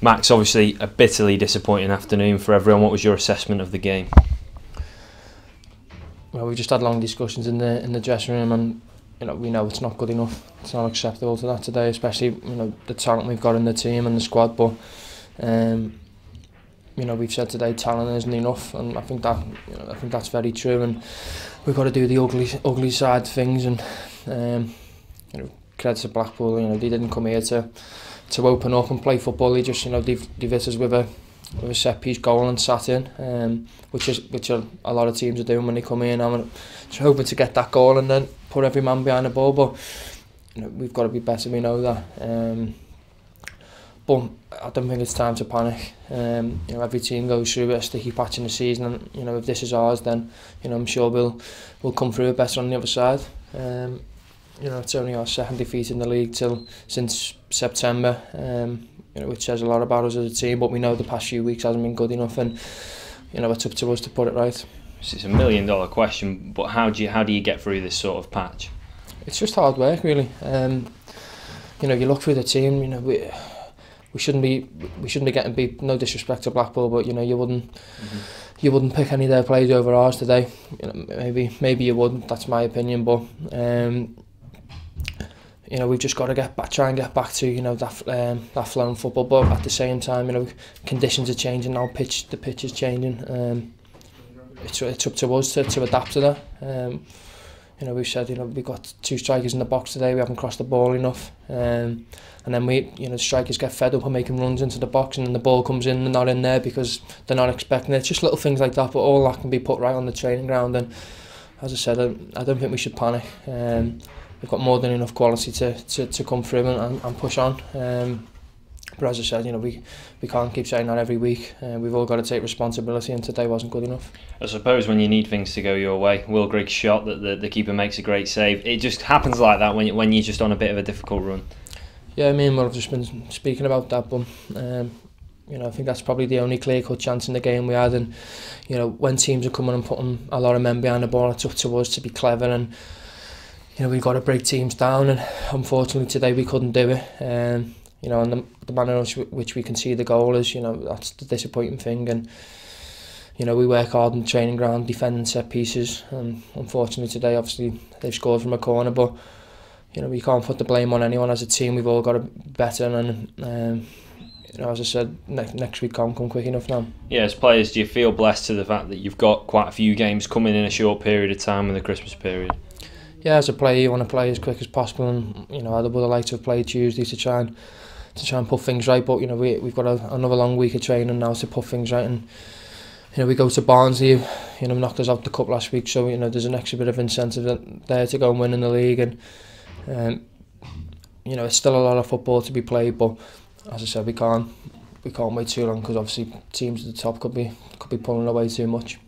Max, obviously a bitterly disappointing afternoon for everyone. What was your assessment of the game? Well, we just had long discussions in the dressing room, and we know it's not good enough. It's not acceptable to that today, especially the talent we've got in the team and the squad. But we've said today talent isn't enough, and I think that's very true. And we've got to do the ugly side of things. And credit to Blackpool, they didn't come here to open up and play football. They just they've hit us with a set piece goal and sat in, which a lot of teams are doing when they come in. I'm just hoping to get that goal and then put every man behind the ball. But we've got to be better. We know that. But I don't think it's time to panic. Every team goes through a sticky patch in the season, and if this is ours, then I'm sure we'll come through it better on the other side. It's only our second defeat in the league since September, which says a lot about us as a team. But we know the past few weeks hasn't been good enough, and it's up to us to put it right. It's $1 million question, but how do you get through this sort of patch? It's just hard work, really. You look through the team. We shouldn't be getting beat. No disrespect to Blackpool, but you wouldn't pick any of their players over ours today. Maybe you wouldn't. That's my opinion. But we've just got to try and get back to that flow in football. But at the same time, conditions are changing now. The pitch is changing. It's up to us to adapt to that. We've said we've got 2 strikers in the box today. We haven't crossed the ball enough. And then the strikers get fed up and making runs into the box, and then the ball comes in and not in there because they're not expecting it. It's just little things like that, but all that can be put right on the training ground. And as I said, I don't think we should panic. We've got more than enough quality to come through and push on. But as I said, we can't keep saying that every week. We've all got to take responsibility, and today wasn't good enough. I suppose when you need things to go your way, Will Grigg's shot that the keeper makes a great save. It just happens like that when you're just on a bit of a difficult run. Yeah, me and Will have just been speaking about that, but I think that's probably the only clear-cut chance in the game we had. And when teams are coming and putting a lot of men behind the ball, it's up to us to be clever, and we've got to break teams down. And unfortunately today we couldn't do it. And the manner in which we can see the goal is, that's the disappointing thing. And we work hard on the training ground, defending set pieces. And unfortunately today, obviously they've scored from a corner, but we can't put the blame on anyone. As a team, we've all got to be better, and as I said, next week can't come quick enough now. Yeah, as players, do you feel blessed to the fact that you've got quite a few games coming in a short period of time in the Christmas period? Yeah, as a player, you want to play as quick as possible, and I would have liked to have played Tuesday to try and put things right. But we've got another long week of training now to put things right, and we go to Barnsley. Knocked us out the cup last week, so there's an extra bit of incentive there to go and win in the league. And it's still a lot of football to be played, but as I said, we can't wait too long, because obviously teams at the top could be pulling away too much.